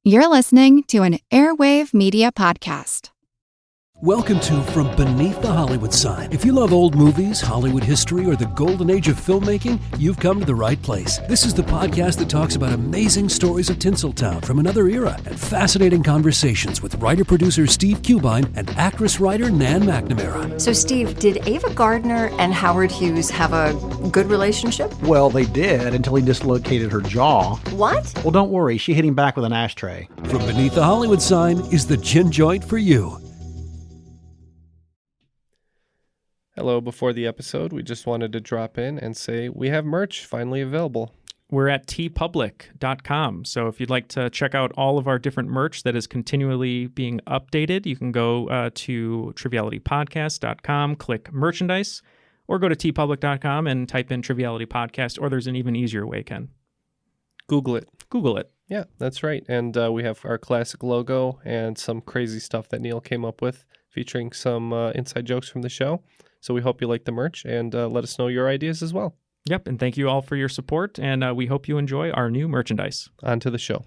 You're listening to an Airwave Media Podcast. Welcome to From Beneath the Hollywood Sign. If you love old movies, Hollywood history, or the golden age of filmmaking, you've come to the right place. This is the podcast that talks about amazing stories of Tinseltown from another era and fascinating conversations with writer-producer Steve Cubine and actress-writer Nan McNamara. So, Steve, did Ava Gardner and Howard Hughes have a good relationship? Well, they did until he dislocated her jaw. What? Well, don't worry. She hit him back with an ashtray. From Beneath the Hollywood Sign is the gin joint for you. Hello, before the episode, we just wanted to drop in and say we have merch finally available. We're at tpublic.com. So if you'd like to check out all of our different merch that is continually being updated, you can go to trivialitypodcast.com, click merchandise, or go to tpublic.com and type in Triviality Podcast, or there's an even easier way, Ken. Google it. Google it. Yeah, that's right. And we have our classic logo and some crazy stuff that Neal came up with, featuring some inside jokes from the show. So we hope you like the merch, and let us know your ideas as well. Yep, and thank you all for your support, and we hope you enjoy our new merchandise. On to the show.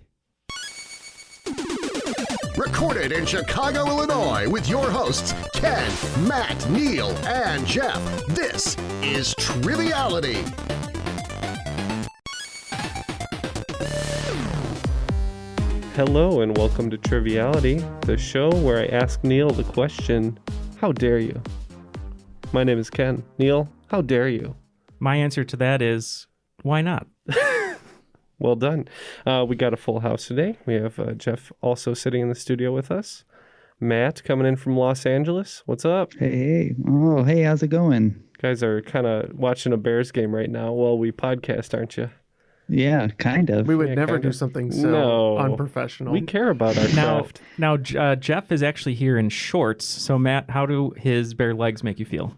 Recorded in Chicago, Illinois, with your hosts, Ken, Matt, Neal, and Jeff. This is Triviality. Hello, and welcome to Triviality, the show where I ask Neal the question, how dare you? My name is Ken. Neal, how dare you? My answer to that is, why not? Well done. We got a full house today. We have Jeff also sitting in the studio with us. Matt coming in from Los Angeles. What's up? Hey. Oh, hey, how's it going? You guys are kind of watching a Bears game right now while we podcast, aren't you? Yeah, kind of. We would Yeah, never kinda. do something so unprofessional. We care about our craft. Now, Jeff is actually here in shorts. So, Matt, how do his bare legs make you feel?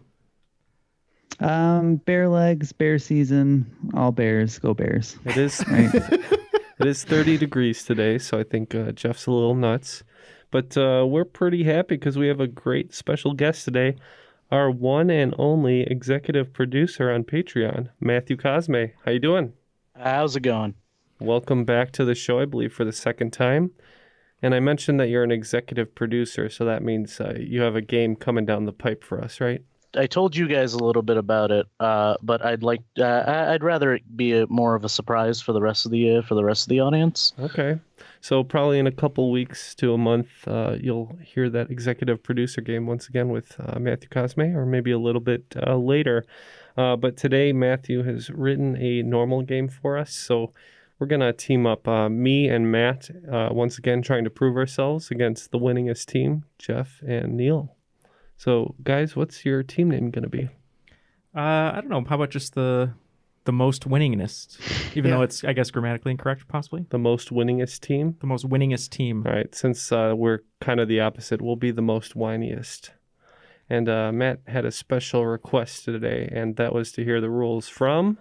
Bear legs, bear season, all bears, go bears. It is Right? it is 30 degrees today, so I think Jeff's a little nuts. But we're pretty happy because we have a great special guest today, our one and only executive producer on Patreon, Matthew Cosme. How you doing? How's it going? Welcome back to the show, I believe, for the second time. And I mentioned that you're an executive producer, so that means you have a game coming down the pipe for us, right? I told you guys a little bit about it, but I'd rather it be more of a surprise for the rest of the audience. Okay, so probably in a couple weeks to a month, you'll hear that executive producer game once again with Matthew Cosme, or maybe a little bit later. But today, Matthew has written a normal game for us, so we're gonna team up me and Matt once again, trying to prove ourselves against the winningest team, Jeff and Neal. So, guys, what's your team name going to be? I don't know. How about just the most winningest? Even though it's, I guess, grammatically incorrect, possibly. The most winningest team? The most winningest team. All right. Since we're kind of the opposite, we'll be the most whiniest. And Matt had a special request today, and that was to hear the rules from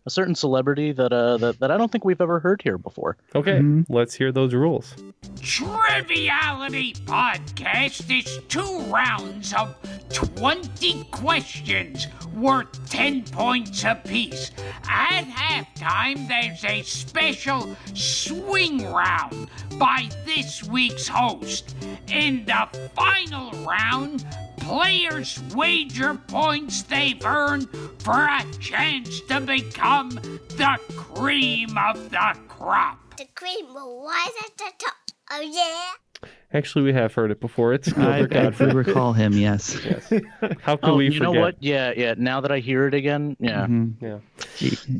A certain celebrity that I don't think we've ever heard here before. Okay, Let's hear those rules. Triviality Podcast is 2 rounds of 20 questions worth 10 points apiece. At halftime, there's a special swing round by this week's host. In the final round, players wager points they've earned for a chance to become the cream of the crop. The cream will rise at the top. Oh, yeah? Actually, we have heard it before. It's I Gilbert Gottfried. recall him, yes. How could we forget? You know what? Yeah. Now that I hear it again, yeah. Yeah.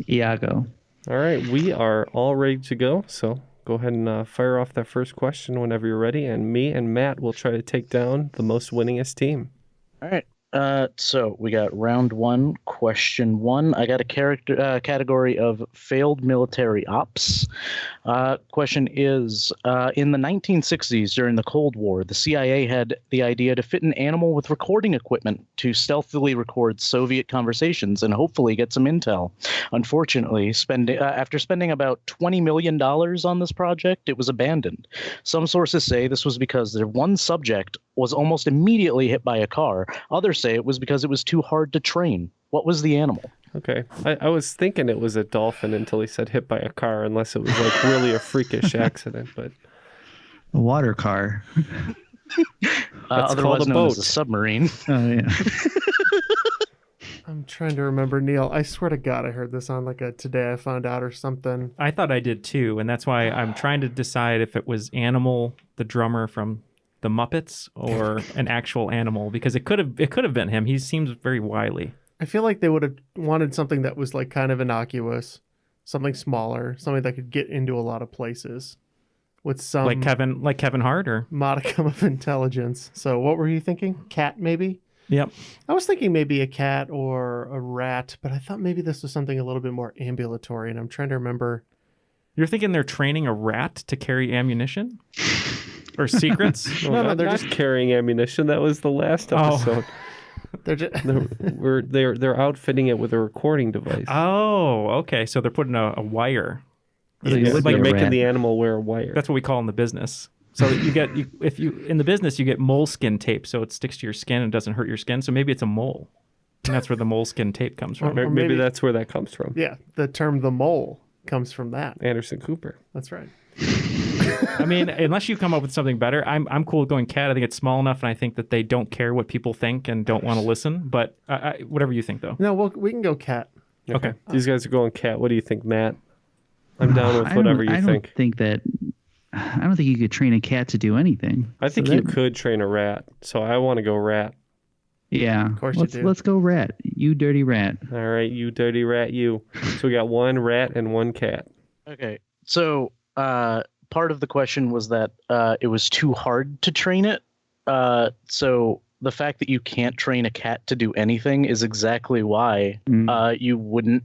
Iago. All right, we are all ready to go. So go ahead and fire off that first question whenever you're ready, and me and Matt will try to take down the most winningest team. All right. So we got round 1, question 1. I got a category of failed military ops. Question is, in the 1960s, during the Cold War, the CIA had the idea to fit an animal with recording equipment to stealthily record Soviet conversations and hopefully get some intel. Unfortunately, after spending about $20 million on this project, it was abandoned. Some sources say this was because their one subject was almost immediately hit by a car. Others say it was because it was too hard to train. What was the animal? Okay. I was thinking it was a dolphin until he said hit by a car, unless it was like really a freakish accident. But A water car. Otherwise known as a submarine. Oh, yeah. I'm trying to remember, Neal. I swear to God, I heard this on like a Today I Found Out or something. I thought I did too, and that's why I'm trying to decide if it was Animal, the drummer from the Muppets, or an actual animal, because it could have been him. He seems very wily. I feel like they would have wanted something that was like kind of innocuous, something smaller, something that could get into a lot of places with some like Kevin Hart, or modicum of intelligence. So what were you thinking? Cat, maybe? Yep. I was thinking maybe a cat or a rat, but I thought maybe this was something a little bit more ambulatory, and I'm trying to remember. You're thinking they're training a rat to carry ammunition? Or secrets? No, they're just carrying ammunition. That was the last episode. They're outfitting it with a recording device. Oh, okay. So they're putting a wire. Yeah, like they're making the animal wear a wire. That's what we call in the business. So if you in the business, you get moleskin tape, so it sticks to your skin and doesn't hurt your skin. So maybe it's a mole, and that's where the moleskin tape comes from. Or maybe that's where that comes from. Yeah, the term "the mole" comes from that. Anderson Cooper. That's right. I mean, unless you come up with something better, I'm cool with going cat. I think it's small enough, and I think that they don't care what people think and don't want to listen. But whatever you think, though. No, we can go cat. Okay. These guys are going cat. What do you think, Matt? I'm down with whatever you think. I don't think you could train a cat to do anything. I think you could train a rat, so I want to go rat. Yeah, of course you do. Let's go rat. You dirty rat. All right, you dirty rat, you. So we got one rat and one cat. Okay, so part of the question was that it was too hard to train it. So the fact that you can't train a cat to do anything is exactly why you wouldn't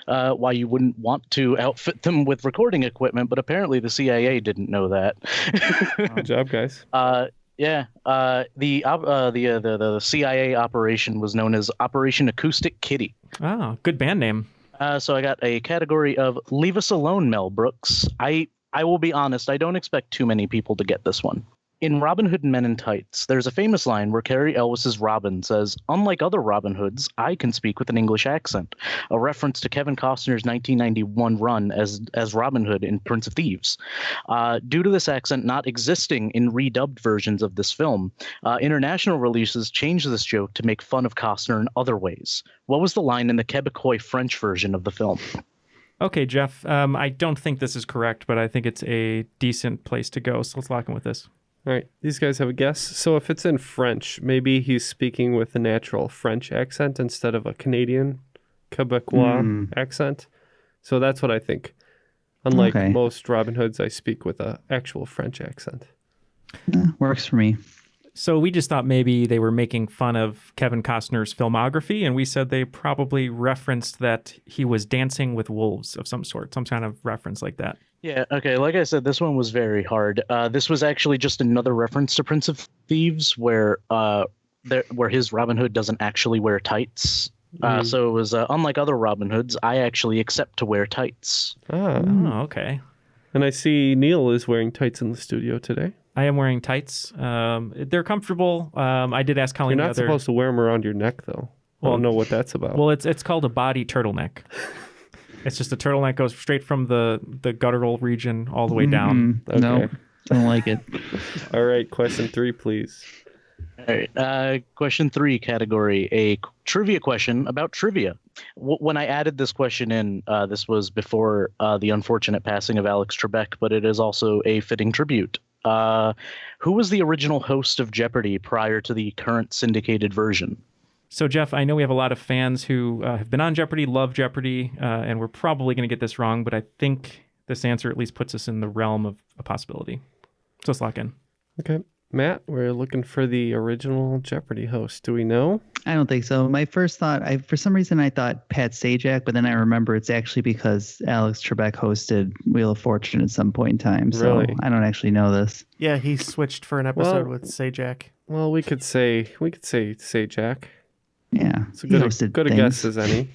want to outfit them with recording equipment. But apparently the CIA didn't know that. Good job, guys. The CIA operation was known as Operation Acoustic Kitty. Oh, good band name. So I got a category of Leave Us Alone, Mel Brooks. I will be honest, I don't expect too many people to get this one. In Robin Hood and Men in Tights, there's a famous line where Cary Elwes's Robin says, "Unlike other Robin Hoods, I can speak with an English accent," a reference to Kevin Costner's 1991 run as Robin Hood in Prince of Thieves. Due to this accent not existing in redubbed versions of this film, international releases changed this joke to make fun of Costner in other ways. What was the line in the Quebecois French version of the film? Okay, Jeff, I don't think this is correct, but I think it's a decent place to go, so let's lock in with this. All right, these guys have a guess. So if it's in French, maybe he's speaking with a natural French accent instead of a Canadian Quebecois accent. So that's what I think. Unlike most Robin Hoods, I speak with an actual French accent. Works for me. So we just thought maybe they were making fun of Kevin Costner's filmography, and we said they probably referenced that he was dancing with wolves of some sort, some kind of reference like that. Yeah, okay, like I said, this one was very hard. This was actually just another reference to Prince of Thieves where his Robin Hood doesn't actually wear tights. So it was, unlike other Robin Hoods, I actually accept to wear tights. Oh, okay. And I see Neal is wearing tights in the studio today. I am wearing tights. They're comfortable. I did ask Colleen. You're not supposed to wear them around your neck, though. I don't know what that's about. Well, it's called a body turtleneck. It's just a turtleneck goes straight from the guttural region all the way down. Okay. No, don't like it. All right, question 3, please. All right, question 3 category, a trivia question about trivia. When I added this question in, this was before the unfortunate passing of Alex Trebek, but it is also a fitting tribute. Who was the original host of Jeopardy prior to the current syndicated version? So, Jeff, I know we have a lot of fans who have been on Jeopardy, love Jeopardy, and we're probably going to get this wrong, but I think this answer at least puts us in the realm of a possibility. So let's lock in. Okay. Matt, we're looking for the original Jeopardy host. Do we know? I don't think so. My first thought, for some reason, I thought Pat Sajak, but then I remember it's actually because Alex Trebek hosted Wheel of Fortune at some point in time. So Really? I don't actually know this. Yeah, he switched for an episode with Sajak. Well, we could say Sajak. Yeah, It's a good a guess as any.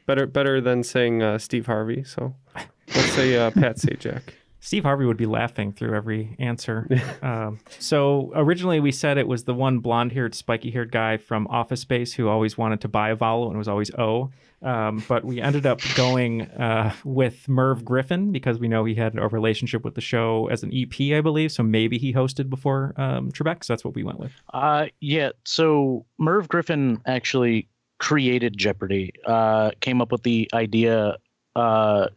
Better than saying Steve Harvey. So let's say Pat Sajak. Steve Harvey would be laughing through every answer. So originally we said it was the one blonde-haired, spiky-haired guy from Office Space who always wanted to buy a vowel and was always O. But we ended up going with Merv Griffin because we know he had a relationship with the show as an EP, I believe. So maybe he hosted before Trebek. So that's what we went with. Yeah. So Merv Griffin actually created Jeopardy, came up with the idea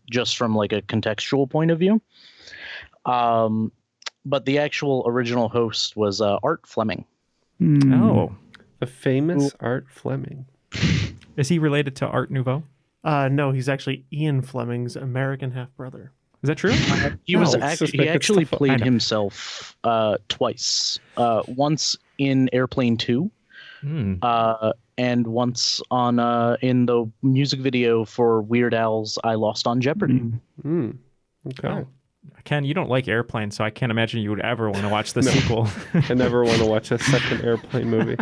just from like a contextual point of view. But the actual original host was Art Fleming. Oh, the famous Art Fleming. Is he related to Art Nouveau? No, he's actually Ian Fleming's American half-brother. Is that true? He actually played himself twice. Once in Airplane 2, and once on in the music video for Weird Al's "I Lost on Jeopardy." Okay. Oh. Ken, you don't like Airplane, so I can't imagine you would ever want to watch the sequel. I never want to watch a second Airplane movie.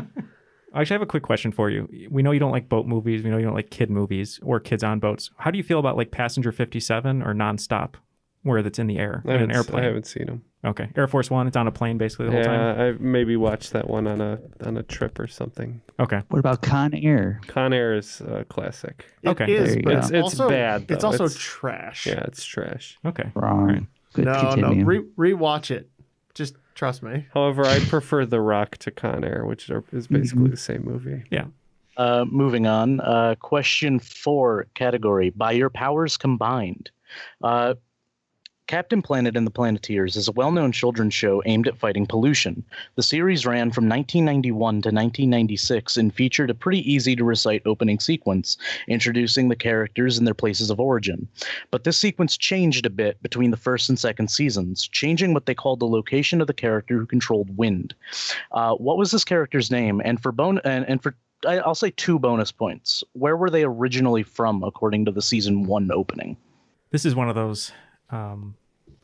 Actually, I have a quick question for you. We know you don't like boat movies. We know you don't like kid movies or kids on boats. How do you feel about like Passenger 57 or Nonstop, where that's in the air in an airplane? I haven't seen them. Okay, Air Force One. It's on a plane basically the whole time. Yeah, I've maybe watched that one on a trip or something. Okay. What about Con Air? Con Air is a classic. Okay. It is, but it's also bad. Though. It's also trash. Yeah, it's trash. Okay. Wrong. Right. Good, No, continue. rewatch it. Just trust me. However, I prefer The Rock to Con Air, which is basically the same movie. Yeah. Moving on. Question 4 category: by your powers combined. Captain Planet and the Planeteers is a well-known children's show aimed at fighting pollution. The series ran from 1991 to 1996 and featured a pretty easy-to-recite opening sequence, introducing the characters and their places of origin. But this sequence changed a bit between the first and second seasons, changing what they called the location of the character who controlled wind. What was this character's name? And for I'll say 2 bonus points. Where were they originally from, according to the season 1 opening? This is one of those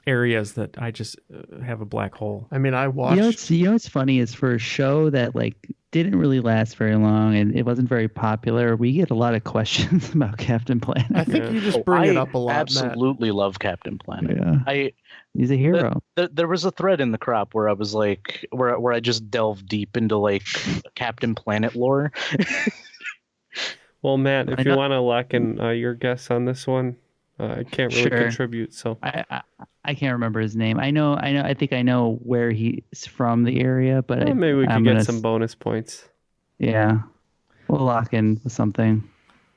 areas that I just have a black hole. I mean, I watched. You know what's funny is for a show that like didn't really last very long and it wasn't very popular, we get a lot of questions about Captain Planet. I think you just bring it up a lot. I absolutely love Captain Planet. Yeah. He's a hero. There was a thread in the crop where I was like, where I just delved deep into like Captain Planet lore. Well, Matt, if you want to lock in your guess on this one, I can't really contribute. So I can't remember his name. I think I know where he's from, the area, but maybe we can get some bonus points. Yeah, we'll lock in with something.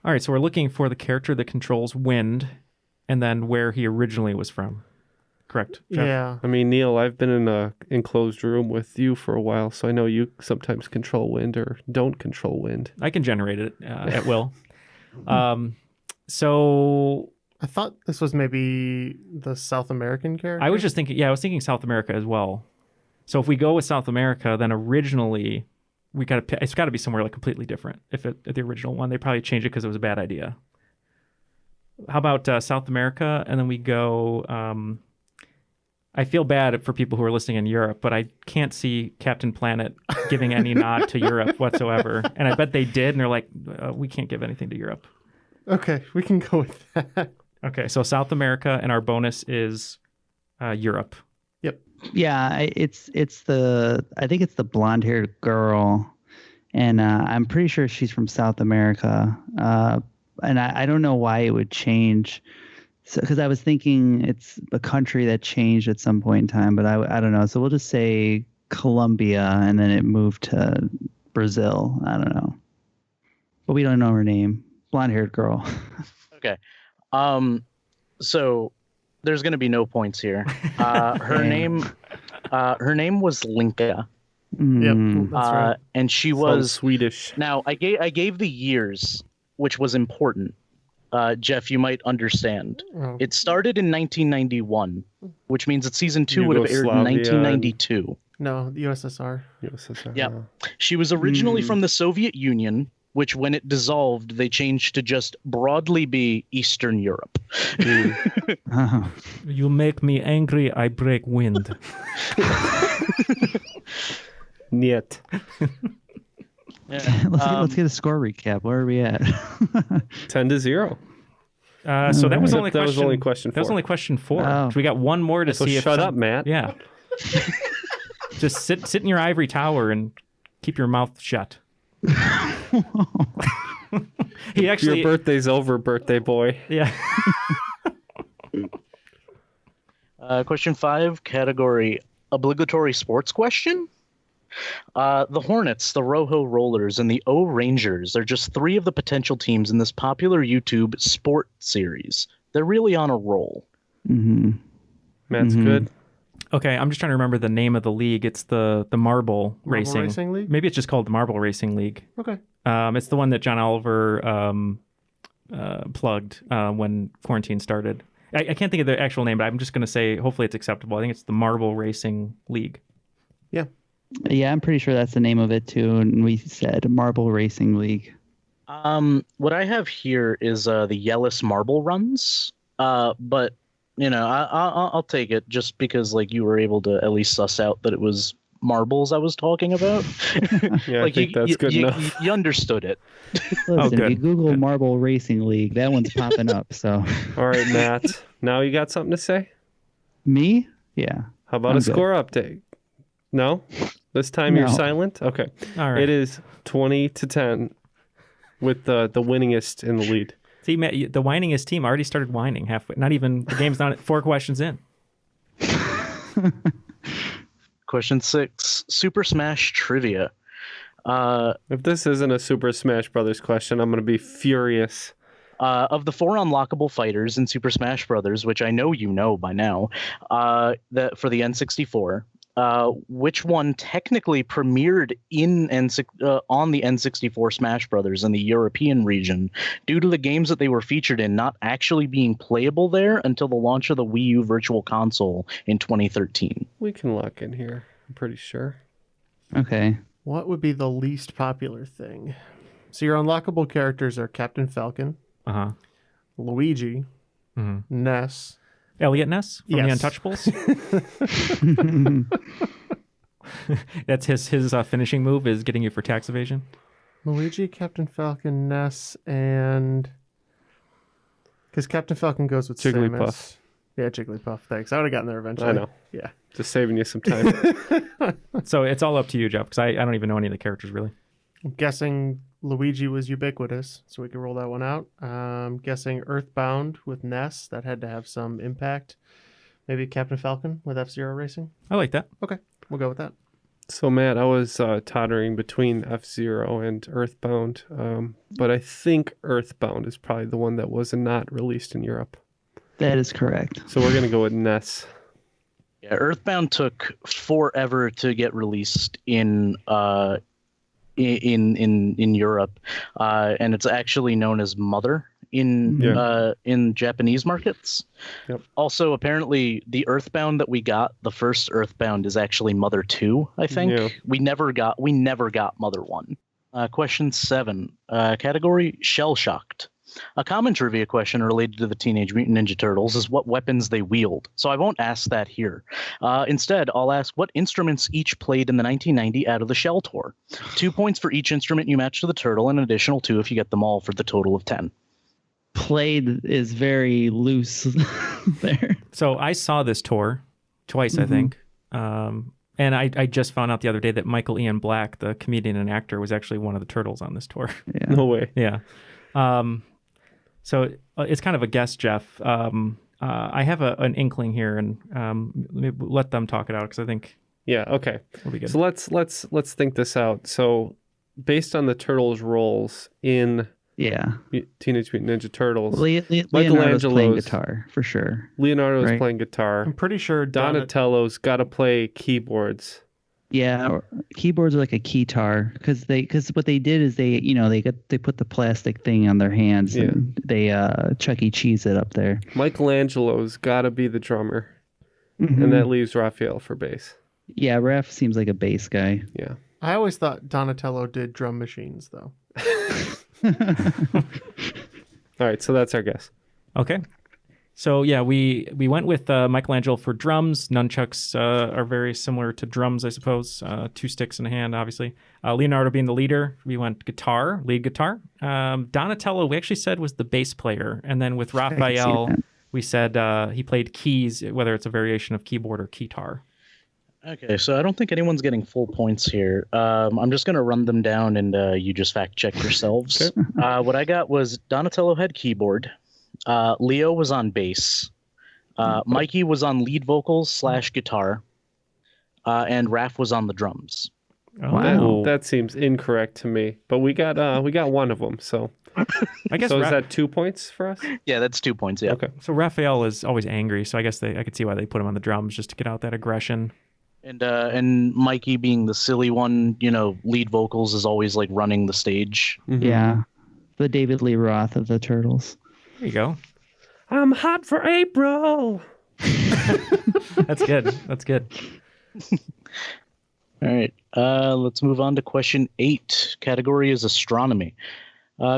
All right, so we're looking for the character that controls wind, and then where he originally was from. Correct, Jeff? Yeah. I mean, Neal, I've been in an enclosed room with you for a while, so I know you sometimes control wind or don't control wind. I can generate it at will. So I thought this was maybe the South American character. I was just thinking, I was thinking South America as well. So if we go with South America, then originally it's got to be somewhere like completely different. If the original one, they probably changed it because it was a bad idea. How about South America? And then we go. I feel bad for people who are listening in Europe, but I can't see Captain Planet giving any nod to Europe whatsoever. And I bet they did, and they're like, we can't give anything to Europe. Okay, we can go with that. Okay, so South America, and our bonus is Europe. Yep. Yeah, I think it's the blonde-haired girl, and I'm pretty sure she's from South America. And I don't know why it would change. Because I was thinking it's a country that changed at some point in time, but I don't know. So we'll just say Colombia, and then it moved to Brazil. I don't know. But we don't know her name. Blonde-haired girl. Okay. So there's going to be no points here. Her name was Linka. Yep, that's right. And she was Swedish. Now, I gave the years, which was important. Jeff, you might understand. Oh. It started in 1991, which means that season 2 would have aired in 1992. No, the USSR. Yeah. She was originally from the Soviet Union, which when it dissolved, they changed to just broadly be Eastern Europe. You make me angry, I break wind. Niet. Yeah. Let's get a score recap. Where are we at? 10-0. So that was only that was only question 4. That was only question 4. Oh. So we got one more to see if. Shut up, Matt. Yeah. Just sit in your ivory tower and keep your mouth shut. He actually Your birthday's over, birthday boy. Yeah. Question 5, category obligatory sports question. The Hornets, the Rojo Rollers, and the O Rangers are just 3 of the potential teams in this popular YouTube sport series. They're really on a roll. Mm-hmm. Matt's good. Okay, I'm just trying to remember the name of the league. It's the Marble Racing League? Maybe it's just called the Marble Racing League. Okay. It's the one that John Oliver plugged when quarantine started. I can't think of the actual name, but I'm just going to say hopefully it's acceptable. I think it's the Marble Racing League. Yeah. Yeah, I'm pretty sure that's the name of it too. And we said Marble Racing League. What I have here is the Yellis Marble Runs. But you know, I'll take it just because like you were able to at least suss out that it was marbles I was talking about. Yeah, like I think that's good enough. You understood it. Listen, if you Google Marble Racing League, that one's popping up. So. All right, Matt. Now you got something to say? Me? Yeah. How about I'm a score update? No? This time you're silent? Okay. All right. It is 20-10 with the winningest in the lead. See, Matt, the whiningest team already started whining halfway. Not even, the game's not 4 questions in. Question 6, Super Smash trivia. If this isn't a Super Smash Brothers question, I'm going to be furious. Of the 4 unlockable fighters in Super Smash Brothers, which I know you know by now, that for the N64, which one technically premiered on the N64 Smash Brothers in the European region due to the games that they were featured in not actually being playable there until the launch of the Wii U Virtual Console in 2013? We can lock in here, I'm pretty sure. Okay. What would be the least popular thing? So your unlockable characters are Captain Falcon, Luigi, Ness, Elliot Ness from Yes. the Untouchables. That's his finishing move is getting you for tax evasion. Luigi, Captain Falcon, Ness, and because Captain Falcon goes with Jigglypuff. Samus. Yeah, Jigglypuff. Thanks. I would have gotten there eventually. I know. Yeah. Just saving you some time. So it's all up to you, Jeff, because I don't even know any of the characters really. I'm guessing Luigi was ubiquitous, so we can roll that one out. Guessing Earthbound with Ness. That had to have some impact. Maybe Captain Falcon with F-Zero Racing. I like that. Okay, we'll go with that. So, Matt, I was tottering between F-Zero and Earthbound, but I think Earthbound is probably the one that was not released in Europe. That is correct. So we're going to go with Ness. Yeah, Earthbound took forever to get released in Europe, and it's actually known as Mother in Japanese markets. Yep. Also, apparently, the Earthbound that we got, the first Earthbound, is actually Mother 2. I think we never got Mother 1. Question 7, category Shell Shocked. A common trivia question related to the Teenage Mutant Ninja Turtles is what weapons they wield, so I won't ask that here. Instead, I'll ask what instruments each played in the 1990 Out of the Shell tour. 2 points for each instrument you match to the turtle, and an additional 2 if you get them all for the total of 10. Played is very loose there. So I saw this tour twice, I think. And I just found out the other day that Michael Ian Black, the comedian and actor, was actually one of the turtles on this tour. Yeah. No way. Yeah. So it's kind of a guess, Jeff. I have an inkling here, and maybe let them talk it out because I think okay. it'll be good. So let's think this out. So based on the Turtles' roles in Teenage Mutant Ninja Turtles, Leonardo's playing guitar for sure. Leonardo's playing guitar. I'm pretty sure Donatello's got to play keyboards. Yeah, keyboards are like a keytar because what they did is they put the plastic thing on their hands and they Chuck E. Cheese it up there. Michelangelo's got to be the drummer, and that leaves Raphael for bass. Yeah, Raph seems like a bass guy. Yeah, I always thought Donatello did drum machines though. All right, so that's our guess. Okay. So yeah, we went with Michelangelo for drums. Nunchucks are very similar to drums, I suppose. 2 sticks in a hand, obviously. Leonardo being the leader, we went guitar, lead guitar. Donatello, we actually said was the bass player, and then with Raphael, we said he played keys, whether it's a variation of keyboard or keytar. Okay, so I don't think anyone's getting full points here. I'm just going to run them down and you just fact check yourselves. Okay. What I got was Donatello had keyboard. Leo was on bass. Mikey was on lead vocals / guitar. And Raph was on the drums. Wow. That seems incorrect to me. But we got one of them. So I guess is that 2 points for us? Yeah, that's 2 points. Yeah. Okay. So Raphael is always angry, so I guess I could see why they put him on the drums, just to get out that aggression. And Mikey being the silly one, lead vocals is always like running the stage. Mm-hmm. Yeah. The David Lee Roth of the Turtles. There you go. I'm hot for April. That's good. That's good. All right. Let's move on to question 8. Category is astronomy.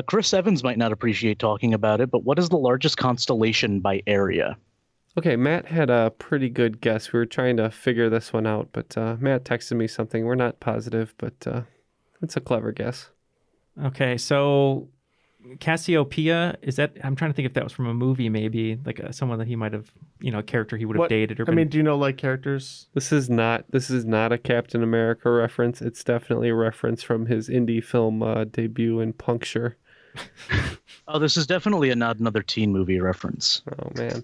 Chris Evans might not appreciate talking about it, but what is the largest constellation by area? Okay, Matt had a pretty good guess. We were trying to figure this one out, but Matt texted me something. We're not positive, but it's a clever guess. Okay, so Cassiopeia, is that? I'm trying to think if that was from a movie, maybe like someone that he might have, a character he would have dated. Or I mean, do you know like characters? This is not a Captain America reference. It's definitely a reference from his indie film debut in Puncture. Oh, this is definitely not another teen movie reference. Oh man.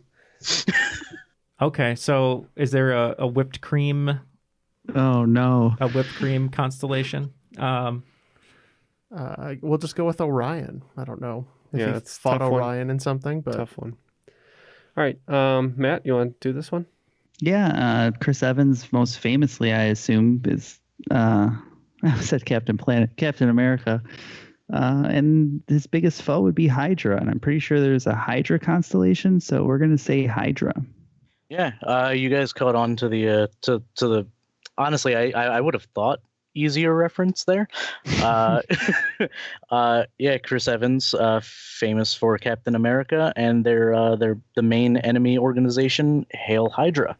Okay, so is there a whipped cream? Oh no, a whipped cream constellation. We'll just go with Orion. I don't know if he it's fought tough Orion in something, but tough one. All right, Matt, you want to do this one? Yeah, Chris Evans most famously, I assume, is I said Captain America. And his biggest foe would be Hydra, and I'm pretty sure there's a Hydra constellation, so we're gonna say Hydra. Yeah, you guys caught on to the to the. Honestly, I would have thought easier reference there. Yeah, Chris Evans, famous for Captain America, and they're the main enemy organization, Hail Hydra.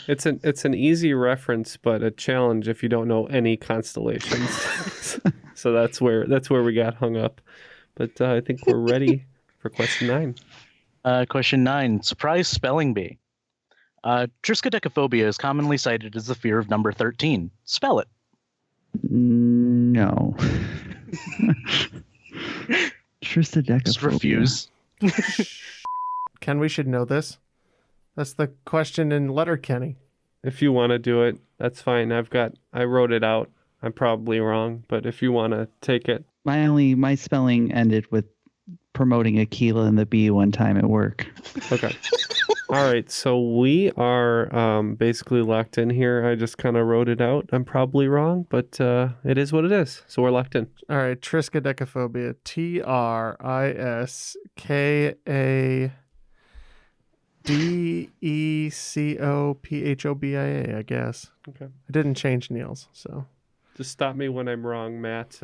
It's an easy reference, but a challenge if you don't know any constellations. So that's where we got hung up. But I think we're ready for question 9. Question 9, surprise spelling bee. Triskaidekaphobia is commonly cited as the fear of number 13. Spell it. No. Triskaidekaphobia. Just refuse. Ken, we should know this. That's the question in Letterkenny. If you want to do it, that's fine. I wrote it out. I'm probably wrong, but if you want to take it. My spelling ended with promoting Aquila and the Bee one time at work. Okay. All right, so we are basically locked in here. I just kind of wrote it out. I'm probably wrong, but it is what it is. So we're locked in. All right, Triskaidekaphobia. Triskaidekaphobia, I guess. Okay. I didn't change Neal's, so. Just stop me when I'm wrong, Matt.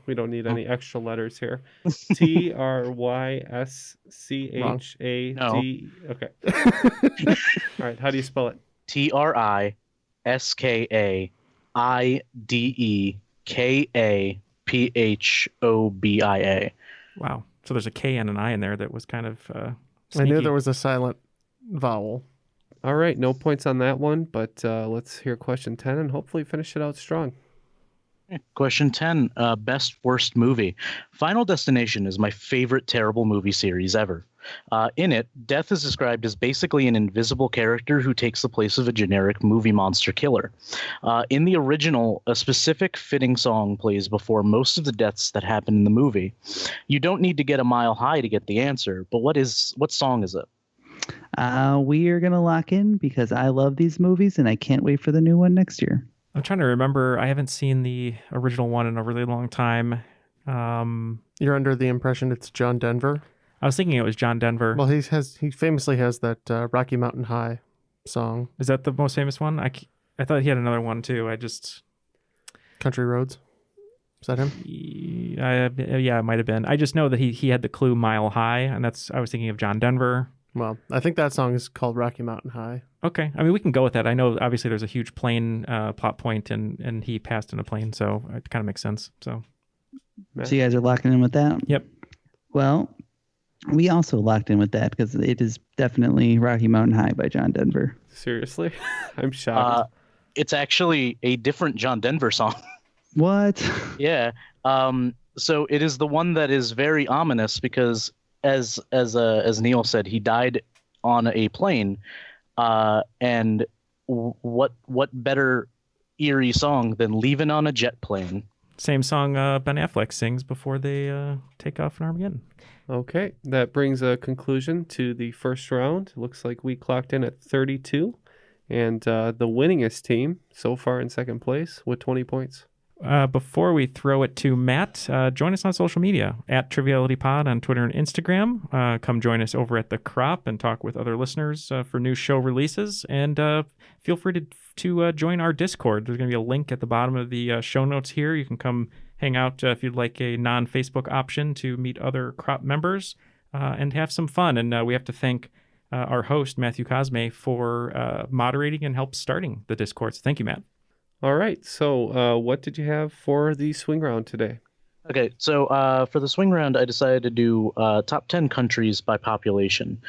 We don't need any extra letters here. Triskaid. No. Okay. All right. How do you spell it? Triskaidekaphobia. Wow. So there's a K and an I in there that was kind of I knew there was a silent vowel. All right. No points on that one, but let's hear question 10 and hopefully finish it out strong. Question 10, best worst movie. Final Destination is my favorite terrible movie series ever. In it, Death is described as basically an invisible character who takes the place of a generic movie monster killer. In the original, a specific fitting song plays before most of the deaths that happen in the movie. You don't need to get a mile high to get the answer, but what song is it? We are going to lock in because I love these movies and I can't wait for the new one next year. I'm trying to remember. I haven't seen the original one in a really long time. You're under the impression it's John Denver? I was thinking it was John Denver. Well, he famously has that Rocky Mountain High song. Is that the most famous one? I thought he had another one too. Country Roads. Is that him? Yeah, it might have been. I just know that he had the clue Mile High, and I was thinking of John Denver. Well, I think that song is called Rocky Mountain High. Okay. I mean, we can go with that. I know, obviously, there's a huge plane plot point, and he passed in a plane, so it kind of makes sense. So you guys are locking in with that? Yep. Well, we also locked in with that because it is definitely Rocky Mountain High by John Denver. Seriously? I'm shocked. It's actually a different John Denver song. What? Yeah. So it is the one that is very ominous because, as Neal said, he died on a plane. And what better eerie song than "Leaving on a Jet Plane"? Same song Ben Affleck sings before they take off in Armageddon. Okay, that brings a conclusion to the first round. Looks like we clocked in at 32, and the winningest team so far in second place with 20 points. Before we throw it to Matt, join us on social media at Triviality Pod on Twitter and Instagram. Come join us over at The Crop and talk with other listeners for new show releases. And feel free to join our Discord. There's going to be a link at the bottom of the show notes here. You can come hang out if you'd like a non-Facebook option to meet other Crop members and have some fun. And we have to thank our host, Matthew Cosme, for moderating and help starting the Discord. So thank you, Matt. All right. So what did you have for the swing round today? Okay, so for the swing round, I decided to do top 10 countries by population.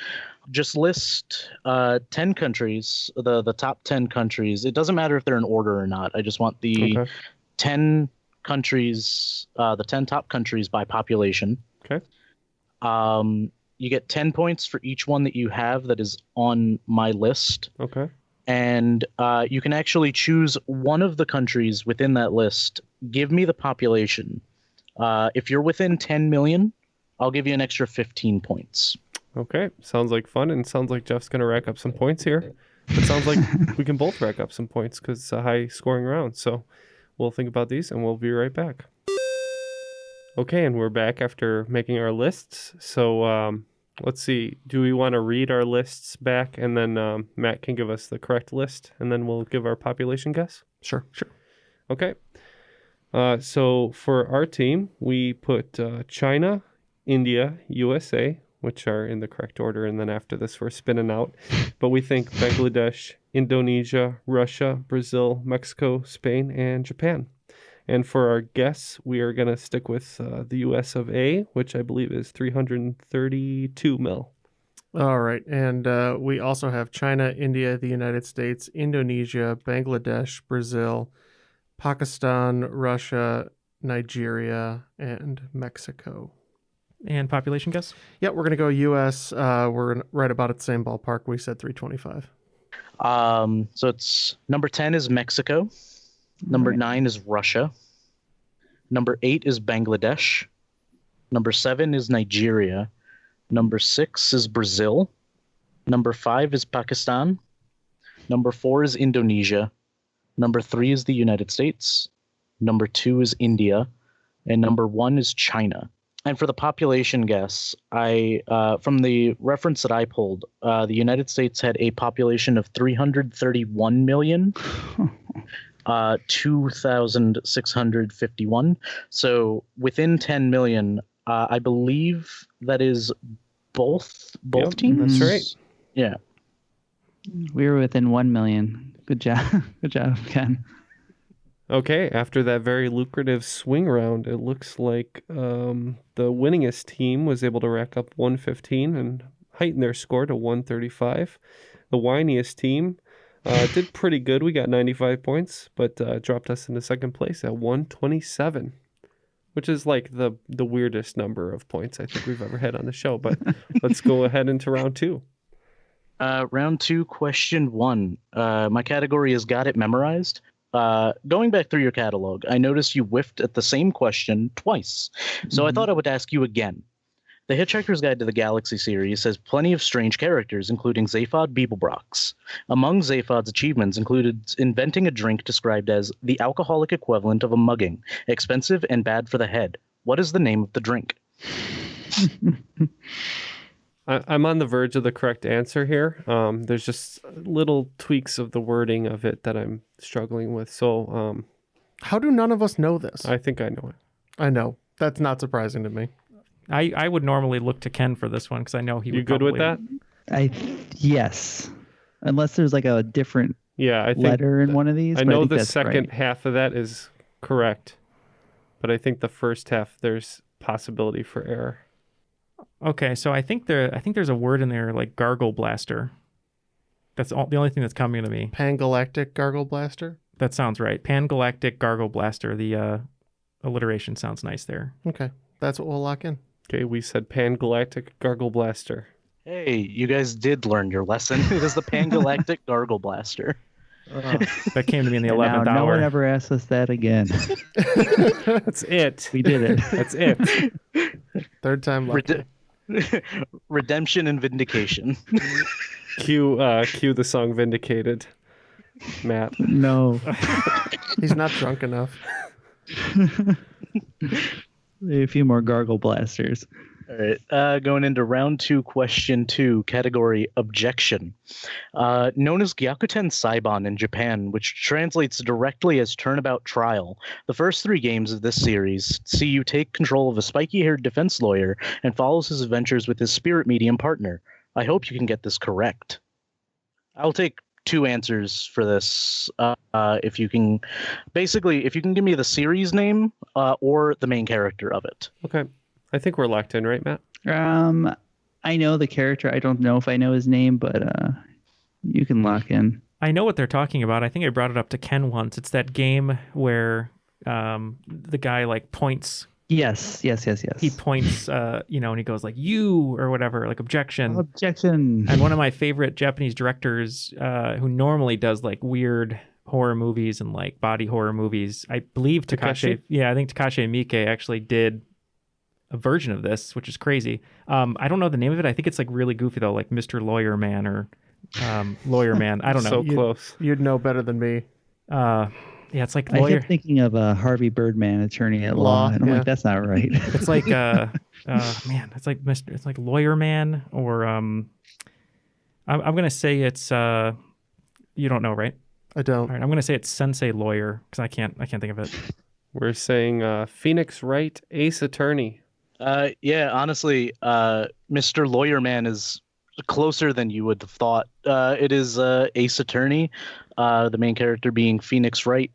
Just list 10 countries, the top 10 countries. It doesn't matter if they're in order or not. I just want the 10 countries, the 10 top countries by population. Okay. You get 10 points for each one that you have that is on my list. Okay. And you can actually choose one of the countries within that list. Give me the population. If you're within 10 million, I'll give you an extra 15 points. Okay. Sounds like fun, and sounds like Jeff's going to rack up some points here. It sounds like we can both rack up some points because it's a high-scoring round. So we'll think about these, and we'll be right back. Okay, and we're back after making our lists. So let's see. Do we want to read our lists back, and then Matt can give us the correct list, and then we'll give our population guess? Sure. Okay. So for our team, we put China, India, USA, which are in the correct order, and then after this we're spinning out. But we think Bangladesh, Indonesia, Russia, Brazil, Mexico, Spain, and Japan. And for our guess, we are going to stick with the US of A, which I believe is 332 mil. All right. And we also have China, India, the United States, Indonesia, Bangladesh, Brazil, Pakistan, Russia, Nigeria, and Mexico. And population guess? Yeah, we're going to go U.S. We're right about at the same ballpark. We said 325. So it's number 10 is Mexico. Number 9 is Russia. Number 8 is Bangladesh. Number 7 is Nigeria. Number 6 is Brazil. Number 5 is Pakistan. Number 4 is Indonesia. Number 3 is the United States. Number 2 is India. And number 1 is China. And for the population guess, from the reference that I pulled, the United States had a population of 331 million. 2,651. So within 10 million, I believe that is both teams. That's right. Yeah. We were within 1 million. Good job. Good job, Ken. Okay, after that very lucrative swing round, it looks like the winningest team was able to rack up 115 and heighten their score to 135. The whiniest team did pretty good. We got 95 points, but dropped us into second place at 127, which is like the weirdest number of points I think we've ever had on the show. But let's go ahead into round 2. Round 2, question 1. My category is Got It Memorized. Going back through your catalog, I noticed you whiffed at the same question twice. So I thought I would ask you again. The Hitchhiker's Guide to the Galaxy series has plenty of strange characters, including Zaphod Beeblebrox. Among Zaphod's achievements included inventing a drink described as the alcoholic equivalent of a mugging, expensive and bad for the head. What is the name of the drink? I'm on the verge of the correct answer here. There's just little tweaks of the wording of it that I'm struggling with. So, how do none of us know this? I think I know it. I know. That's not surprising to me. I would normally look to Ken for this one because I know he would. You good with that? Yes. Unless there's like a different I think letter in one of these. I know the that's second right. half of that is correct, but I think the first half there's possibility for error. Okay, so I think there's a word in there like gargle blaster That's the only thing that's coming to me. Pangalactic Gargle Blaster? That sounds right. Pangalactic Gargle Blaster. The alliteration sounds nice there. Okay, that's what we'll lock in. Okay, we said Pangalactic Gargle Blaster. Hey, you guys did learn your lesson. It is the Pangalactic Gargle Blaster. That came to me in the 11th now, hour. no one ever asks us that again. That's it. We did it. That's it. Third time lucky. Redemption and vindication. Cue the song Vindicated, Matt. No. He's not drunk enough. A few more gargle blasters. All right, going into round 2, question 2, category objection. Known as Gyakuten Saiban in Japan, which translates directly as turnabout trial, the first 3 games of this series see you take control of a spiky-haired defense lawyer and follows his adventures with his spirit medium partner. I hope you can get this correct. I'll take 2 answers for this. If you can give me the series name or the main character of it. Okay. I think we're locked in, right, Matt? I know the character. I don't know if I know his name, but you can lock in. I know what they're talking about. I think I brought it up to Ken once. It's that game where the guy like points. Yes. He points, and he goes like "you" or whatever, like objection. Objection. And one of my favorite Japanese directors, who normally does like weird horror movies and like body horror movies, I believe Takashi. Yeah, I think Takashi Miike actually did a version of this, which is crazy. I don't know the name of it. I think it's like really goofy though, like Mr. Lawyer Man or Lawyer Man. I don't know. So close. You'd know better than me. Yeah, it's like I lawyer. kept thinking of Harvey Birdman, attorney at law, and I'm like, that's not right. It's like it's like it's like Lawyer Man, or I'm gonna say it's you don't know, right? I don't. All right, I'm gonna say it's Sensei Lawyer because I can't think of it. We're saying Phoenix Wright, Ace Attorney. Yeah, honestly, Mr. Lawyer Man is closer than you would have thought. It is Ace Attorney, the main character being Phoenix Wright.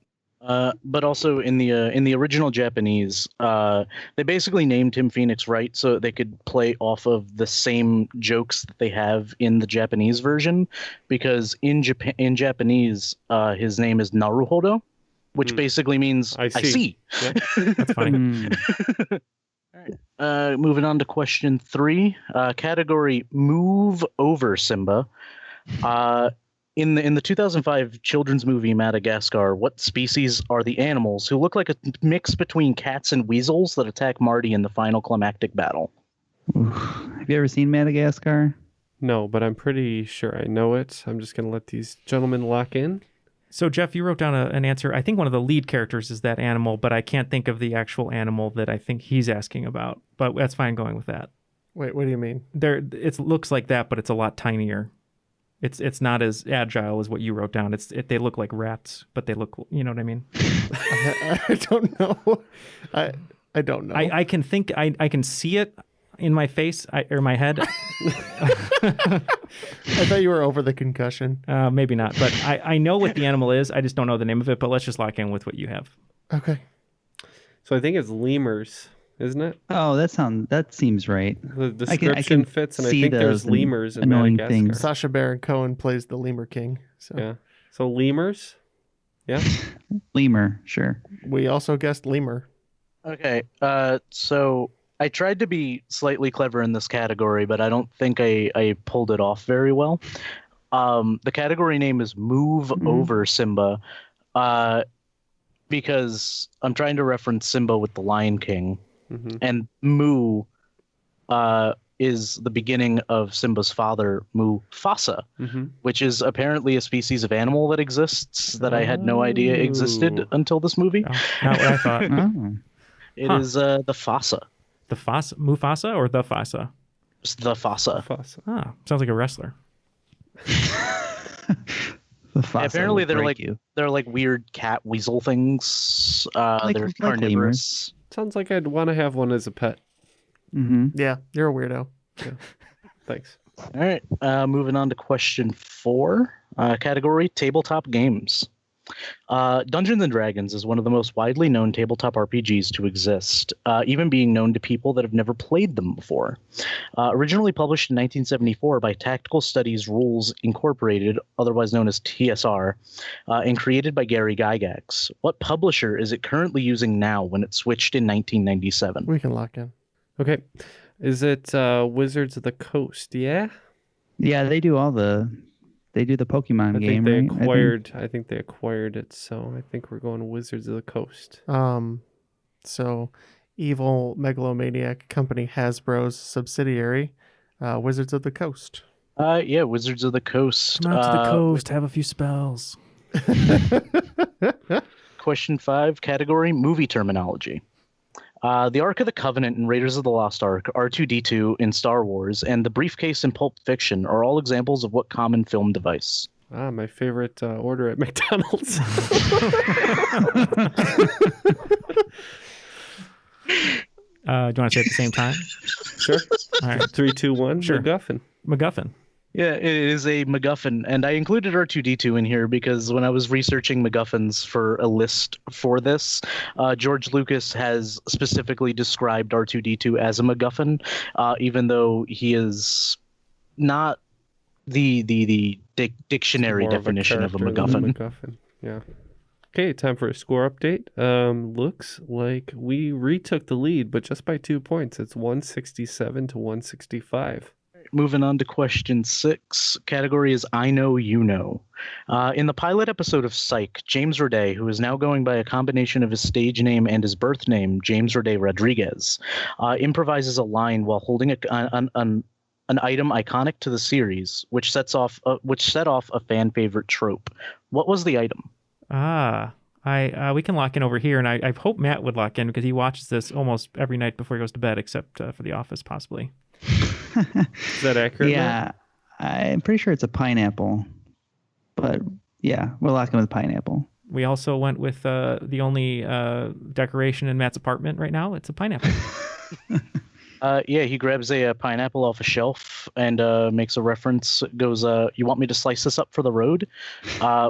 But also in the original Japanese, they basically named him Phoenix Wright so they could play off of the same jokes that they have in the Japanese version, because in Japanese, his name is Naruhodo, which basically means I see. Yep. That's funny. All right. Moving on to question 3, category move over Simba. In the 2005 children's movie Madagascar, what species are the animals who look like a mix between cats and weasels that attack Marty in the final climactic battle? Have you ever seen Madagascar? No, but I'm pretty sure I know it. I'm just going to let these gentlemen lock in. So, Jeff, you wrote down an answer. I think one of the lead characters is that animal, but I can't think of the actual animal that I think he's asking about. But that's fine going with that. Wait, what do you mean? It looks like that, but it's a lot tinier. It's not as agile as what you wrote down. They look like rats, but they look, you know what I mean? I don't know. I don't know. I can think, I can see it in my face or my head. I thought you were over the concussion. Maybe not, but I know what the animal is. I just don't know the name of it, but let's just lock in with what you have. Okay. So I think it's lemurs, isn't it? Oh, that seems right. The description fits, and I think there's lemurs in Madagascar. Things. Sacha Baron Cohen plays the Lemur King. So. Yeah. So lemurs? Yeah. Lemur, sure. We also guessed lemur. Okay. So I tried to be slightly clever in this category, but I don't think I pulled it off very well. The category name is Move Over Simba, because I'm trying to reference Simba with the Lion King, and Mu is the beginning of Simba's father, Mufasa, which is apparently a species of animal that exists that I had no idea existed until this movie. Oh, not what I thought. It is the Fasa. The Mufasa or the Fasa? It's the Fasa. Ah, sounds like a wrestler. Apparently they're like weird cat weasel things. They're carnivorous. Sounds like I'd want to have one as a pet. Yeah, you're a weirdo. Yeah. Thanks. All right, moving on to question 4, category tabletop games. Dungeons and Dragons is one of the most widely known tabletop RPGs to exist, even being known to people that have never played them before. Originally published in 1974 by Tactical Studies Rules Incorporated, otherwise known as TSR, and created by Gary Gygax. What publisher is it currently using now when it switched in 1997? We can lock in. Okay. Is it Wizards of the Coast? Yeah? Yeah, they do the Pokemon game, right? I think they acquired it, so I think we're going Wizards of the Coast. So evil megalomaniac company Hasbro's subsidiary, Wizards of the Coast. Yeah, Wizards of the Coast. Come out to the coast, have a few spells. Question 5, category movie terminology. The Ark of the Covenant in Raiders of the Lost Ark, R2-D2 in Star Wars, and the briefcase in Pulp Fiction are all examples of what common film device? My favorite order at McDonald's. Do you want to say it at the same time? Sure. All right. 3, 2, 1. Sure. MacGuffin. Yeah, it is a MacGuffin, and I included R2-D2 in here because when I was researching MacGuffins for a list for this, George Lucas has specifically described R2-D2 as a MacGuffin, even though he is not the dictionary definition of a MacGuffin. Yeah. Okay, time for a score update. Looks like we retook the lead, but just by 2 points. It's 167 to 165. Moving on to question 6. Category is I Know You Know. In the pilot episode of Psych, James Roday, who is now going by a combination of his stage name and his birth name, James Roday Rodriguez, improvises a line while holding an item iconic to the series, which set off a fan favorite trope. What was the item? We can lock in over here, and I hope Matt would lock in because he watches this almost every night before he goes to bed, except for The Office, possibly. Is that accurate? Yeah, I'm pretty sure it's a pineapple, but yeah, we're locking with pineapple. We also went with the only decoration in Matt's apartment right now. It's a pineapple. Yeah, he grabs a pineapple off a shelf and makes a reference. Goes, "You want me to slice this up for the road?"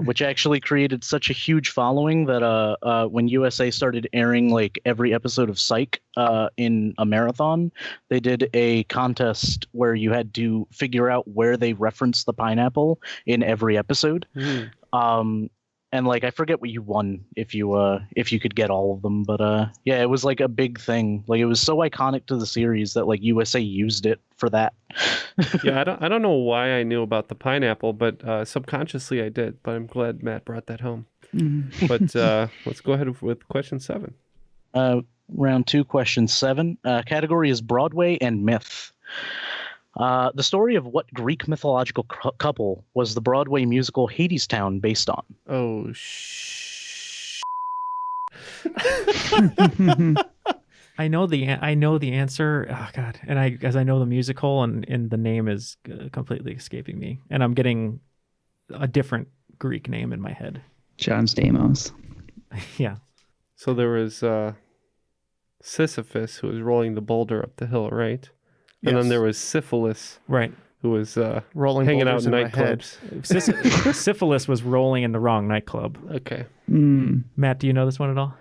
Which actually created such a huge following that when USA started airing like every episode of Psych in a marathon, they did a contest where you had to figure out where they referenced the pineapple in every episode. And like I forget what you won if you could get all of them, but yeah, it was like a big thing. Like it was so iconic to the series that like USA used it for that. Yeah, I don't know why I knew about the pineapple, but subconsciously I did. But I'm glad Matt brought that home. But let's go ahead with question 7. Round 2, question 7. Category is Broadway and myth. The story of what Greek mythological couple was the Broadway musical Hadestown based on? Oh, I know the answer. Oh God! And I know the musical, and the name is completely escaping me, and I'm getting a different Greek name in my head. John Stamos. Yeah. So there was Sisyphus who was rolling the boulder up the hill, right? And then there was Syphilis, right, who was rolling hanging out in my head. nightclubs. Syphilis was rolling in the wrong nightclub. Okay. Matt, do you know this one at all?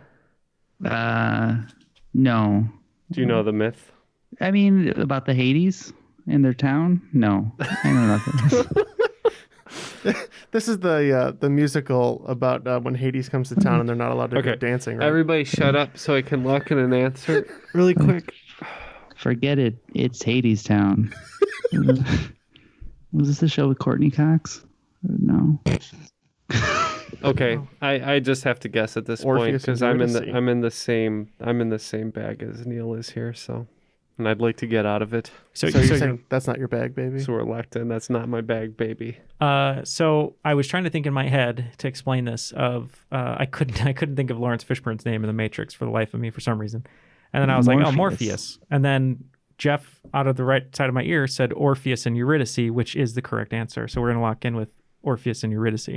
No. Do you know the myth? I mean, about the Hades in their town? No, I know nothing. This is the musical about when Hades comes to town and they're not allowed to go dancing. Right? Everybody shut up so I can lock in an answer really quick. Forget it. It's Hadestown. Was this the show with Courtney Cox? No. Okay, I just have to guess at this point because I'm in the same bag as Neal is here, so and I'd like to get out of it. So you're saying that's not your bag, baby? So we're locked in. That's not my bag, baby. So I was trying to think in my head to explain this. I couldn't think of Lawrence Fishburne's name in The Matrix for the life of me for some reason. And then I was like, oh, Morpheus. And then Jeff, out of the right side of my ear, said Orpheus and Eurydice, which is the correct answer. So we're going to lock in with Orpheus and Eurydice.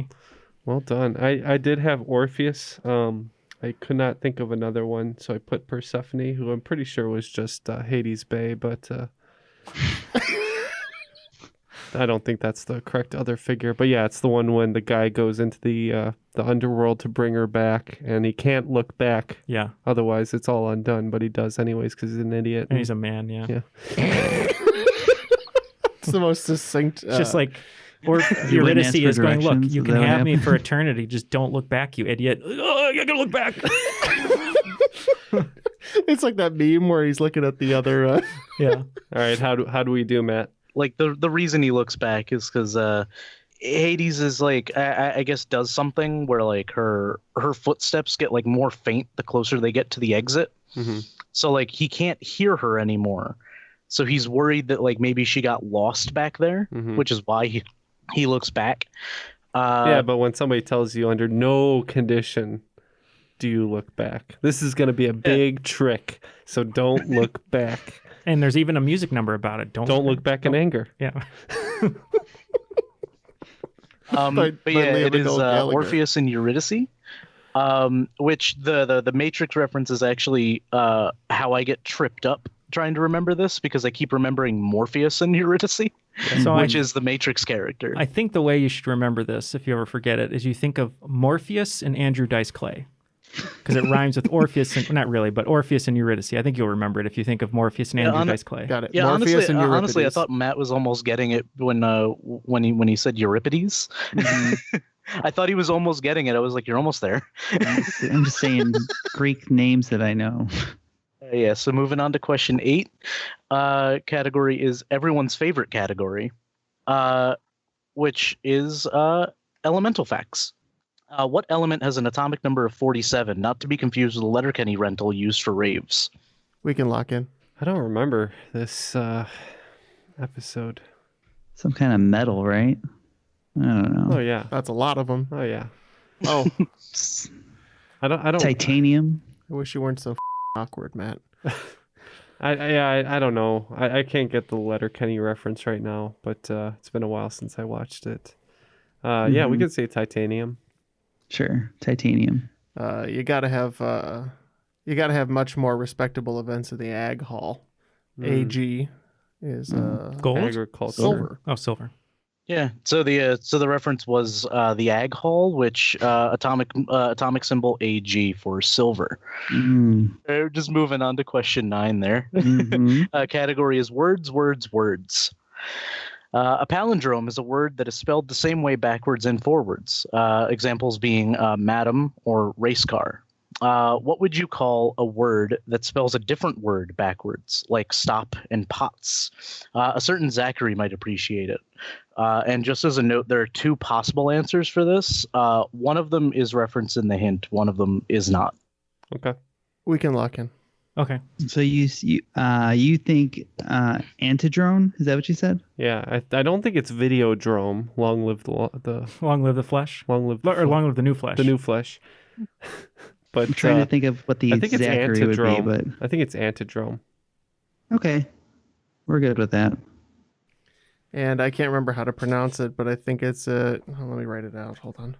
Well done. I did have Orpheus. I could not think of another one, so I put Persephone, who I'm pretty sure was just Hades Bay, but... I don't think that's the correct other figure, but yeah, it's the one when the guy goes into the underworld to bring her back, and he can't look back. Yeah. Otherwise, it's all undone, but he does anyways because he's an idiot. And he's a man, yeah. It's the most succinct. It's just like, or Eurydice is going, look, you can have me for eternity. Just don't look back, you idiot. Oh, I gotta look back. It's like that meme where he's looking at the other. Yeah. All right, how do we do, Matt? Like the reason he looks back is because Hades is like I guess does something where like her footsteps get like more faint the closer they get to the exit. Mm-hmm. So like he can't hear her anymore. So he's worried that like maybe she got lost back there, which is why he looks back. Yeah, but when somebody tells you under no condition do you look back, this is going to be a big trick. So don't look back. And there's even a music number about it. Don't look back in anger. Yeah. But yeah, it is Orpheus and Eurydice, which the Matrix reference is actually how I get tripped up trying to remember this because I keep remembering Morpheus and Eurydice, which is the Matrix character. I think the way you should remember this, if you ever forget it, is you think of Morpheus and Andrew Dice Clay. Because it rhymes with Orpheus and not really, but Orpheus and Eurydice. I think you'll remember it if you think of Morpheus and Andrew Dice Clay. Got it. Yeah, Morpheus honestly, I thought Matt was almost getting it when he said Euripides. I thought he was almost getting it. I was like, you're almost there. I'm just saying Greek names that I know. Yeah. So moving on to question 8, category is everyone's favorite category, which is elemental facts. What element has an atomic number of 47, not to be confused with the Letterkenny rental used for raves? We can lock in. I don't remember this episode. Some kind of metal, right? I don't know. Oh yeah, that's a lot of them. Oh yeah. Oh, I don't. Titanium. I wish you weren't so awkward, Matt. I don't know. I can't get the Letterkenny reference right now, but it's been a while since I watched it. Yeah, we could say titanium. Sure, titanium. You gotta have much more respectable events in the Ag Hall. AG is gold, agriculture, silver. Oh, silver. Yeah. So the reference was the Ag Hall, which atomic symbol AG for silver. Just moving on to question 9 there. Category is words. A palindrome is a word that is spelled the same way backwards and forwards. Examples being madam or race car. What would you call a word that spells a different word backwards, like stop and pots? A certain Zachary might appreciate it. And just as a note, there are 2 possible answers for this. One of them is referenced in the hint. One of them is not. Okay. We can lock in. Okay. So you think antidrone? Is that what you said? Yeah, I don't think it's Videodrome. Long live the long live the flesh. Long live the new flesh. The new flesh. But I'm trying to think of what the Zachary would be, but I think it's antidrome. Okay, we're good with that. And I can't remember how to pronounce it, but I think it's let me write it out. Hold on.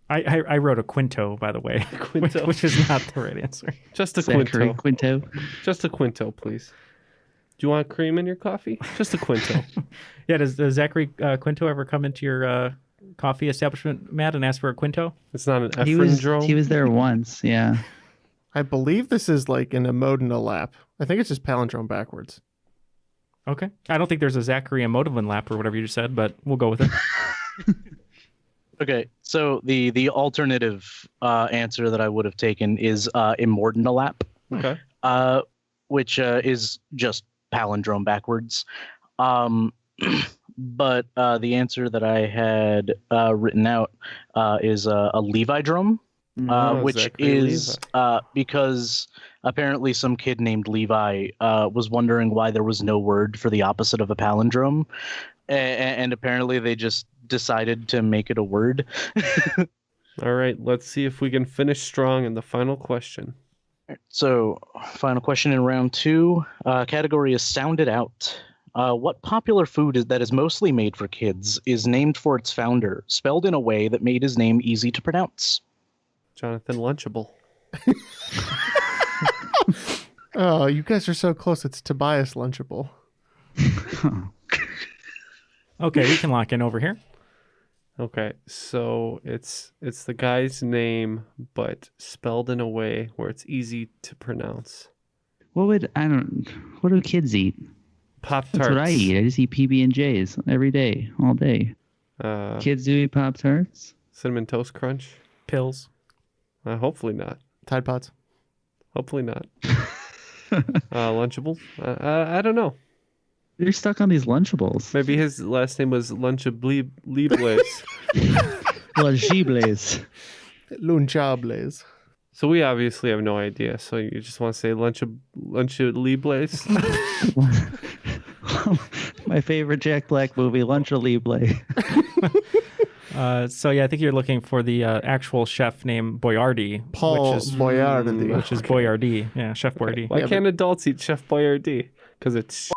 I wrote a quinto, by the way, Quinto. which is not the right answer. Just a Zachary quinto. Just a quinto, please. Do you want cream in your coffee? Just a quinto. Yeah, does Zachary Quinto ever come into your coffee establishment, Matt, and ask for a quinto? It's not an Ephraim. He was there once, yeah. I believe this is like an Emodina lap. I think it's just palindrome backwards. Okay. I don't think there's a Zachary Emodivin lap or whatever you just said, but we'll go with it. Okay, so the alternative answer that I would have taken is Immordinalap. Okay. Which is just palindrome backwards. But the answer that I had written out is a Levi drum, which is because apparently some kid named Levi was wondering why there was no word for the opposite of a palindrome. And apparently they just decided to make it a word. All right, let's see if we can finish strong in the final question. So, final question in round 2. Category is sounded out. What popular food that is mostly made for kids is named for its founder, spelled in a way that made his name easy to pronounce? Jonathan Lunchable. Oh, you guys are so close. It's Tobias Lunchable. Okay, we can lock in over here. Okay, so it's the guy's name, but spelled in a way where it's easy to pronounce. What do kids eat? Pop-Tarts. That's what I eat. I just eat PB&Js every day, all day. Kids do eat Pop-Tarts? Cinnamon Toast Crunch. Pills. Hopefully not. Tide Pods. Hopefully not. Lunchables. I don't know. You're stuck on these Lunchables. Maybe his last name was Lunchables. Lunchables. Lunchables. So we obviously have no idea. So you just want to say Lunchables? My favorite Jack Black movie, Lunchables. So yeah, I think you're looking for the actual chef named Boyardee. Paul Boyardee. Which is Boyardee. Yeah, Chef Boyardee. Why can't adults eat Chef Boyardee? Because it's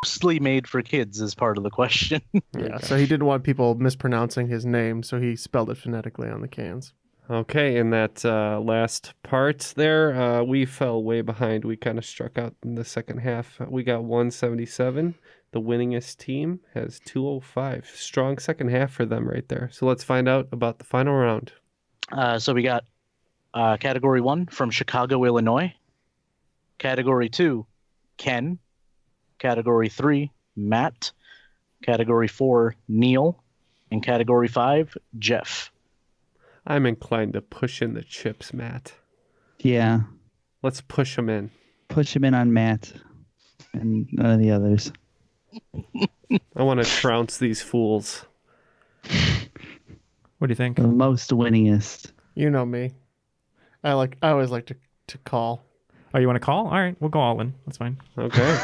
mostly made for kids is part of the question. Yeah, so he didn't want people mispronouncing his name, so he spelled it phonetically on the cans. Okay, in that last part there, we fell way behind. We kind of struck out in the second half. We got 177. The winningest team has 205. Strong second half for them right there. So let's find out about the final round. So we got Category 1 from Chicago, Illinois. Category 2, Ken. Category 3, Matt. Category 4, Neal. And Category 5, Jeff. I'm inclined to push in the chips, Matt. Yeah. Let's push them in. Push them in on Matt and none of the others. I want to trounce these fools. What do you think? The most winningest. You know me. I always like to call. Oh, you want to call? All right, we'll go all in. That's fine. Okay.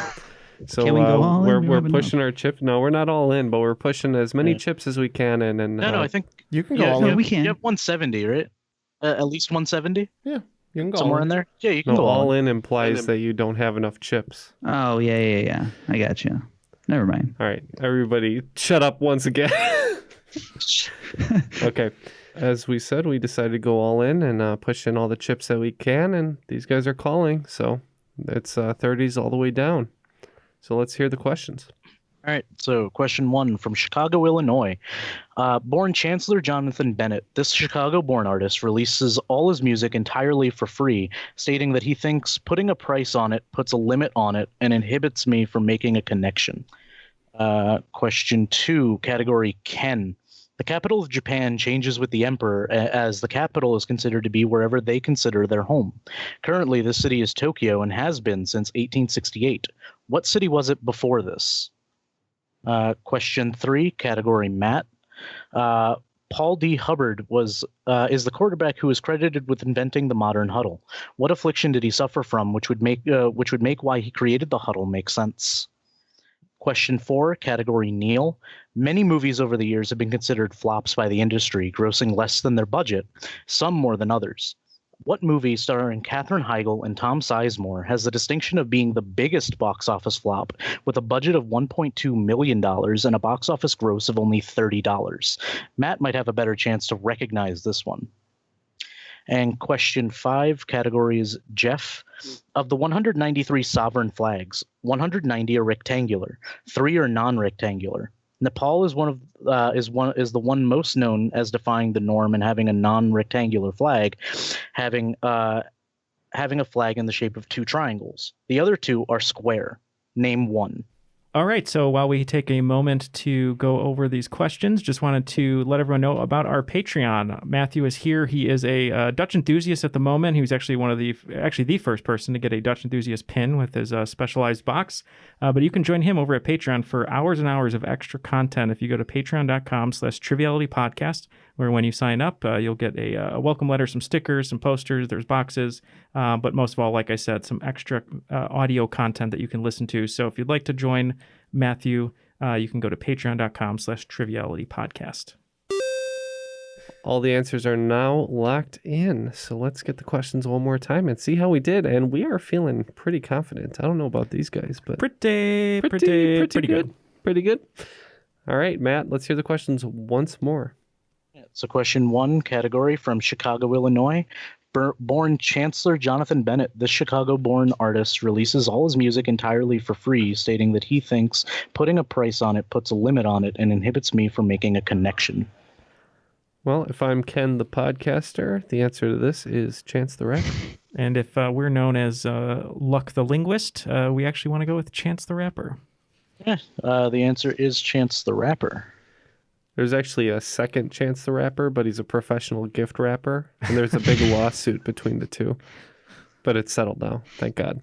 So Can we go all in? we're pushing our chips. No, we're not all in, but we're pushing as many chips as we can in. And No, I think you can go all in. We can. You have 170, right? At least 170? Yeah, you can go somewhere all in there. Yeah, you can go all in implies that you don't have enough chips. Oh, yeah. I got you. Never mind. All right, everybody, shut up once again. Okay. As we said, we decided to go all in and push in all the chips that we can, and these guys are calling, so it's 30s all the way down. So let's hear the questions. All right, so question 1 from Chicago, Illinois. Born Chancellor Jonathan Bennett, this Chicago-born artist releases all his music entirely for free, stating that he thinks putting a price on it puts a limit on it and inhibits me from making a connection. Question 2, category Ken. The capital of Japan changes with the emperor, as the capital is considered to be wherever they consider their home. Currently, the city is Tokyo and has been since 1868. What city was it before this? Question 3, category Matt. Paul D. Hubbard is the quarterback who is credited with inventing the modern huddle. What affliction did he suffer from, which would make why he created the huddle make sense? Question 4, category Neal. Many movies over the years have been considered flops by the industry, grossing less than their budget, some more than others. What movie starring Katherine Heigl and Tom Sizemore has the distinction of being the biggest box office flop with a budget of $1.2 million and a box office gross of only $30? Matt might have a better chance to recognize this one. And question 5, categories Jeff. Of the 193 sovereign flags, 190 are rectangular, 3 are non-rectangular. Nepal is the one most known as defying the norm and having a non-rectangular flag, having a flag in the shape of 2 triangles. The other 2 are square. Name one. All right, so while we take a moment to go over these questions, just wanted to let everyone know about our Patreon. Matthew is here. He is a Dutch enthusiast at the moment. He was actually the first person to get a Dutch enthusiast pin with his specialized box. But you can join him over at Patreon for hours and hours of extra content if you go to patreon.com/trivialitypodcast, where when you sign up, you'll get a welcome letter, some stickers, some posters, there's boxes, but most of all, like I said, some extra audio content that you can listen to. So if you'd like to join Matthew, you can go to patreon.com/trivialitypodcast. All the answers are now locked in. So let's get the questions one more time and see how we did. And we are feeling pretty confident. I don't know about these guys, but pretty good. Pretty good. All right, Matt, let's hear the questions once more. So question 1, category from Chicago, Illinois. born Chancellor Jonathan Bennett, this Chicago-born artist releases all his music entirely for free, stating that he thinks putting a price on it puts a limit on it and inhibits me from making a connection. Well, if I'm Ken the podcaster, the answer to this is Chance the Rapper. And if we're known as Luck the Linguist, we actually want to go with Chance the Rapper. Yeah, the answer is Chance the Rapper. There's actually a second Chance the Rapper, but he's a professional gift wrapper, and there's a big lawsuit between the two. But it's settled now, thank God.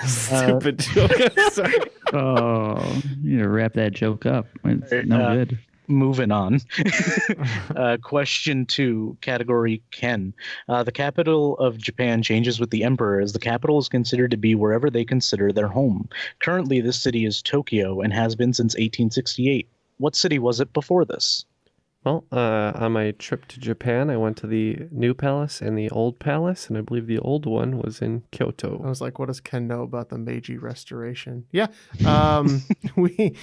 Stupid joke. I'm sorry. Oh, you need to wrap that joke up. It's no good. Moving on. Question 2, category Ken. The capital of Japan changes with the emperor, as the capital is considered to be wherever they consider their home. Currently, this city is Tokyo and has been since 1868. What city was it before this? Well, on my trip to Japan, I went to the new palace and the old palace, and I believe the old one was in Kyoto. I was like, what does Ken know about the Meiji Restoration? Yeah, we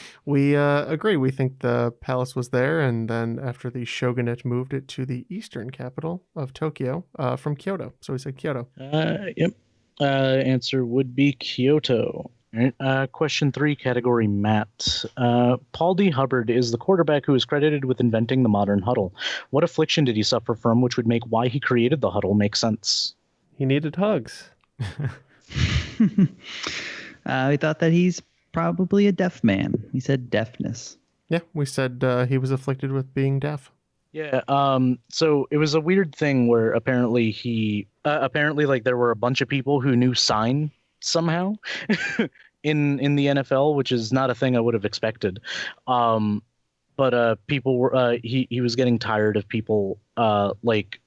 agree. We think the palace was there, and then after the shogunate moved it to the eastern capital of Tokyo from Kyoto. So we said Kyoto. Yep. Answer would be Kyoto. Question 3, category Matt. Paul D. Hubbard is the quarterback who is credited with inventing the modern huddle. What affliction did he suffer from which would make why he created the huddle make sense? He needed hugs. We thought that he's probably a deaf man. He said deafness. Yeah, we said he was afflicted with being deaf. Yeah, so it was a weird thing where apparently like there were a bunch of people who knew sign somehow in the NFL, which is not a thing I would have expected. But people were he was getting tired of people like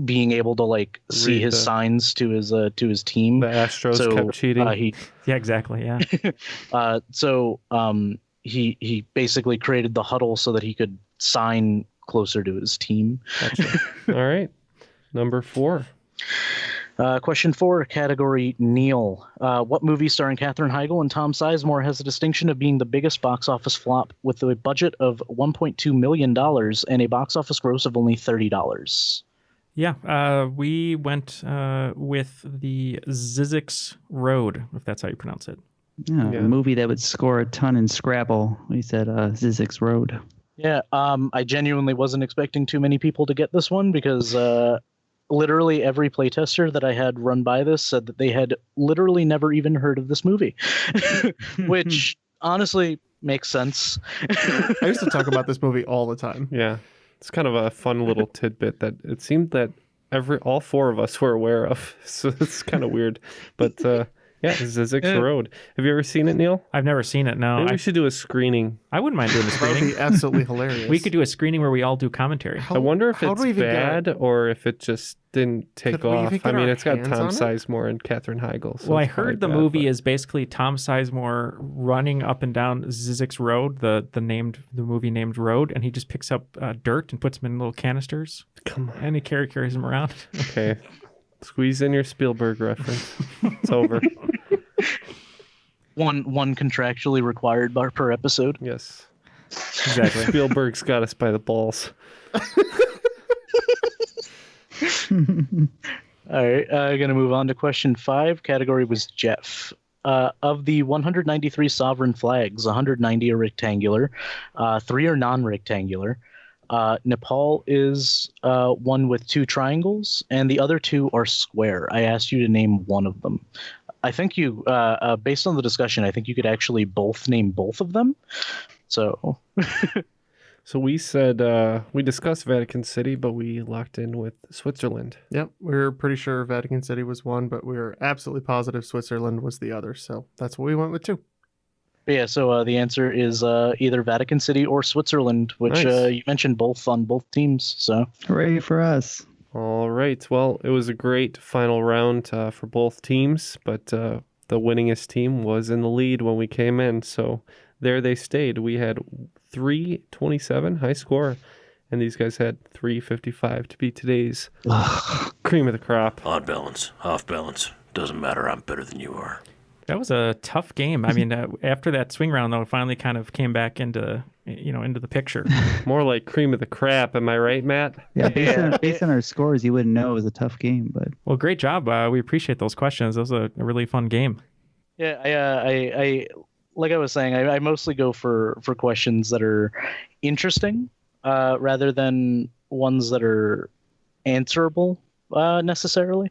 being able to like see his signs to his team. The Astros kept cheating. Yeah, exactly. Yeah. So he basically created the huddle so that he could sign closer to his team. Gotcha. All right. Number 4. Question 4, category Neal. What movie starring Katherine Heigl and Tom Sizemore has the distinction of being the biggest box office flop with a budget of $1.2 million and a box office gross of only $30? Yeah, we went with the Zizek's Road, if that's how you pronounce it. Yeah, a movie that would score a ton in Scrabble. We said Zizek's Road. Yeah, I genuinely wasn't expecting too many people to get this one because literally every playtester that I had run by this said that they had literally never even heard of this movie, which honestly makes sense. I used to talk about this movie all the time. Yeah, it's kind of a fun little tidbit that it seemed that all 4 of us were aware of, so it's kind of weird. But yeah, Zizek's Road. Have you ever seen it, Neil? I've never seen it, no. Maybe we should do a screening. I wouldn't mind doing a screening. That would be absolutely hilarious. We could do a screening where we all do commentary. I wonder if it's bad or if it just didn't take off. I mean, it's got Tom Sizemore and Katherine Heigl. So well, I heard the movie is basically Tom Sizemore running up and down Zizek's Road, the movie named Road, and he just picks up dirt and puts them in little canisters. Come on. And he carries them around. Okay. Squeeze in your Spielberg reference. It's over. One contractually required per episode. Yes. Exactly. Spielberg's got us by the balls. All right, going to move on to question 5. Category was Jeff. Of the 193 sovereign flags, 190 are rectangular, 3 are non-rectangular. Nepal is one with 2 triangles, and the other 2 are square. I asked you to name one of them. I think you, based on the discussion, I think you could actually name both of them. So... So we said, we discussed Vatican City, but we locked in with Switzerland. Yep, we were pretty sure Vatican City was one, but we were absolutely positive Switzerland was the other. So that's what we went with too. Yeah, so the answer is either Vatican City or Switzerland, which you mentioned both on both teams. So hooray for us. All right. Well, it was a great final round for both teams, but the winningest team was in the lead when we came in. So there they stayed. We had 327 high score, and these guys had 355 to be today's cream of the crop. Odd balance, off balance. Doesn't matter. I'm better than you are. That was a tough game. I mean, after that swing round, though, it finally kind of came back into the picture. More like cream of the crap. Am I right, Matt? Yeah, based on our scores, you wouldn't know it was a tough game. But well, great job. We appreciate those questions. That was a really fun game. Yeah, I like I was saying, I mostly go for questions that are interesting rather than ones that are answerable necessarily.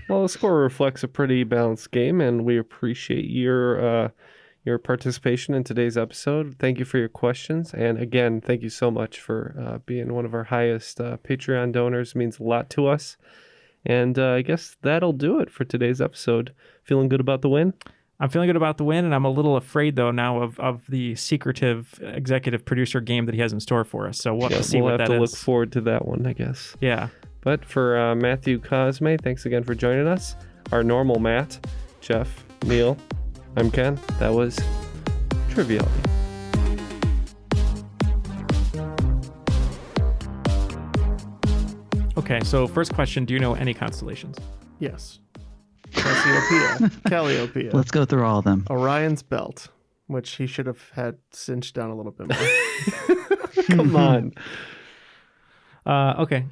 Well, the score reflects a pretty balanced game, and we appreciate your participation in today's episode. Thank you for your questions, and again, thank you so much for being one of our highest Patreon donors. It means a lot to us. And I guess that'll do it for today's episode. Feeling good about the win? I'm feeling good about the win, and I'm a little afraid, though, now of the secretive executive producer game that he has in store for us. So we'll have to see what that is. We'll have to look forward to that one, I guess. Yeah. But for Matthew Cosme, thanks again for joining us. Our normal Matt, Jeff, Neal, I'm Ken. That was Triviality. Okay, so first question, do you know any constellations? Yes. Cassiopeia. Let's go through all of them. Orion's belt, which he should have had cinched down a little bit more. Come on. Okay.